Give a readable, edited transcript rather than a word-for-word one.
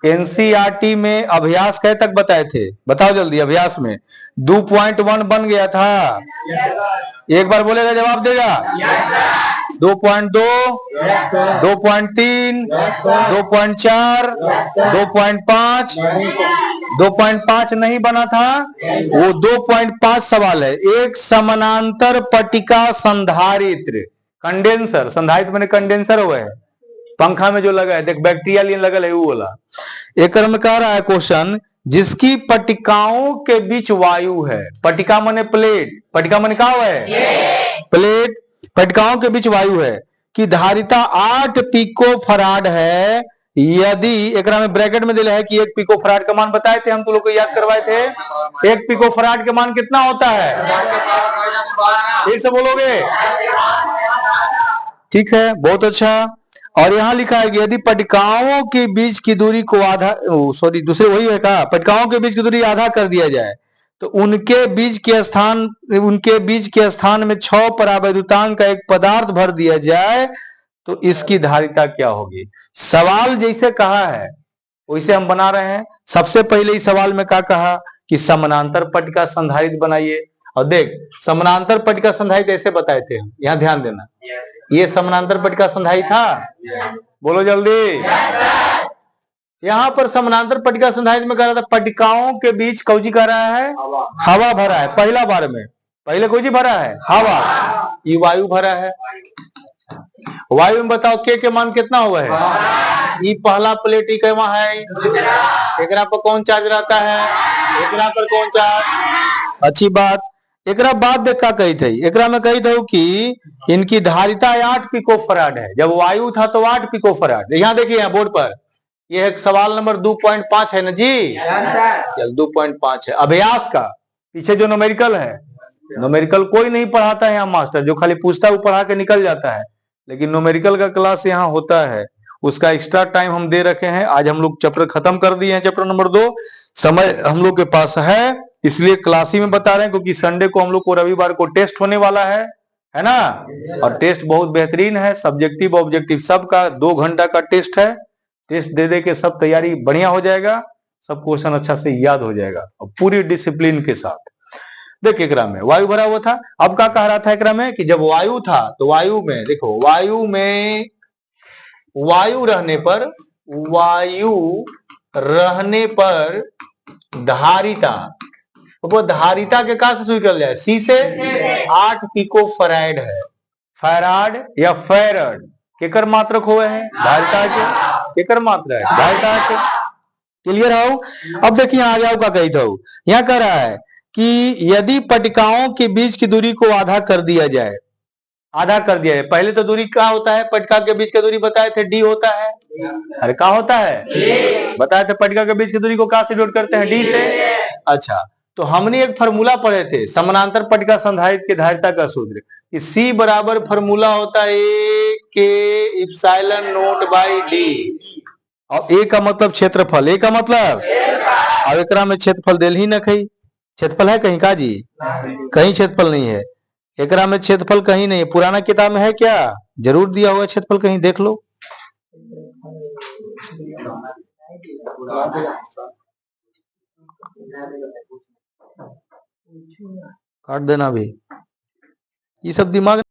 NCERT में अभ्यास कह तक बताए थे, बताओ जल्दी। अभ्यास में 2.1 बन गया था। एक बार बोलेगा जवाब देगा। 2.2, 2.3, 2.4, 2.5, 2.5 नहीं बना था, वो 2.5 सवाल है। एक समानांतर पट्टिका संधारित्र, कंडेंसर, संधारित्र मैंने कंडेंसर हुआ है, पंखा में जो लगा है, देख बैक्टीरिया लिए लगल है वो बोला। एक क्रम में कह रहा है क्वेश्चन, जिसकी पट्टिकाओं के बीच वायु है। पट्टिका माने प्लेट, पट्टिका माने क्या है? प्लेट। पट्टिकाओं के बीच वायु है कि धारिता 8 पिको फराड है। यदि एक में ब्रैकेट में दिया है कि 1 पिको फराड का मान बताए थे हम, तो लोग को याद करवाए थे। 1 पिको फराड का मान कितना होता है? फिर से बोलोगे? ठीक है, बहुत अच्छा। और यहां लिखा है कि यदि पट्टिकाओं के बीच की दूरी को आधा, सॉरी दूसरे वही है का, पट्टिकाओं के बीच की दूरी आधा कर दिया जाए तो उनके बीच के स्थान में 6 परावैद्युतांक का एक पदार्थ भर दिया जाए तो इसकी धारिता क्या होगी? सवाल जैसे कहा है वैसे हम बना रहे हैं। सबसे पहले इस सवाल में क्या कहा कि समानांतर पट्टिका संधारित्र बनाइए। और देख, समानांतर पट्टिका संधारित्र ऐसे बताए थे हम, यहां ध्यान देना। ये समानांतर पट्टिका संधारित्र था, बोलो जल्दी। यहां पर समानांतर पट्टिका संधारित्र में कह रहा था पट्टिकाओं के बीच कौची कर रहा है? हवा भरा है। पहला बार में पहले कौची भरा है? हवा। ये वायु भरा है। वायु में बताओ के मान कितना हुआ है? ये पहला प्लेट ही कहवा है, एकरा पर कौन चार्ज रहता है? एकरा पर कौन चार्ज? अच्छी बात। एकरा बाद देखा कही थी, एकरा में कही थी कि इनकी धारिता 8 पिको फराड है। जब वायु था तो 8 पिको फराड। यहाँ देखिए यहाँ बोर्ड पर, यह एक सवाल नंबर 2.5 है ना जी? चल 2.5 है अभ्यास का। पीछे जो न्यूमेरिकल है, न्यूमेरिकल कोई नहीं पढ़ाता है यहाँ मास्टर, जो खाली पूछता है वो पढ़ा के निकल जाता है। लेकिन न्यूमेरिकल का क्लास यहाँ होता है, उसका एक्स्ट्रा टाइम हम दे रखे हैं। आज हम लोग चैप्टर खत्म कर दिए हैं, चैप्टर नंबर 2। समय हम लोग के पास है, इसलिए क्लास ही में बता रहे हैं, क्योंकि संडे को हम लोग को, रविवार को टेस्ट होने वाला है ना? और टेस्ट बहुत बेहतरीन है, सब्जेक्टिव ऑब्जेक्टिव सबका 2 घंटा का टेस्ट है। टेस्ट दे दे के सब तैयारी बढ़िया हो जाएगा, सब क्वेश्चन अच्छा से याद हो जाएगा और पूरी डिसिप्लिन के साथ। देख एकरा में वायु भरा हुआ था। अब क्या कह रहा था एकरा में कि जब वायु था तो वायु में देखो, वायु रहने पर धारिता, वो धारिता के का से शुरू कर जाए? सी से। 8 पिको फराड है। फैराड या फैरड केकर मात्रक हुए हैं? धारिता के। केकर मात्रा है? धारिता के। क्लियर हो? अब देखिए आगे आओ का कही था, यहाँ कह रहा है कि यदि पट्टिकाओं के बीच की दूरी को आधा कर दिया जाए, आधा कर दिया है। पहले तो दूरी क्या होता है? पट्टिका के बीच की दूरी बताए थे डी होता है। अरे क्या होता है? बताए थे पट्टिका के बीच की दूरी को कहां से डिनोट करते हैं? डी से। अच्छा, तो हमने एक फॉर्मूला पढ़े थे समानांतर पट्टिका संधारित्र की धारिता का सूत्र, कि सी बराबर फॉर्मूला होता है ए के इप्सिलॉन नॉट बाई डी। और ए का मतलब क्षेत्रफल, ए का मतलब, अब एकरा में क्षेत्रफल दिल ही न कही। क्षेत्रफल है कहीं का जी? कहीं क्षेत्रफल नहीं है एकरा में, क्षेत्रफल कहीं नहीं है। पुराना किताब में है क्या? जरूर दिया हुआ क्षेत्रफल, कहीं देख लो। काट देना भी, ये सब दिमाग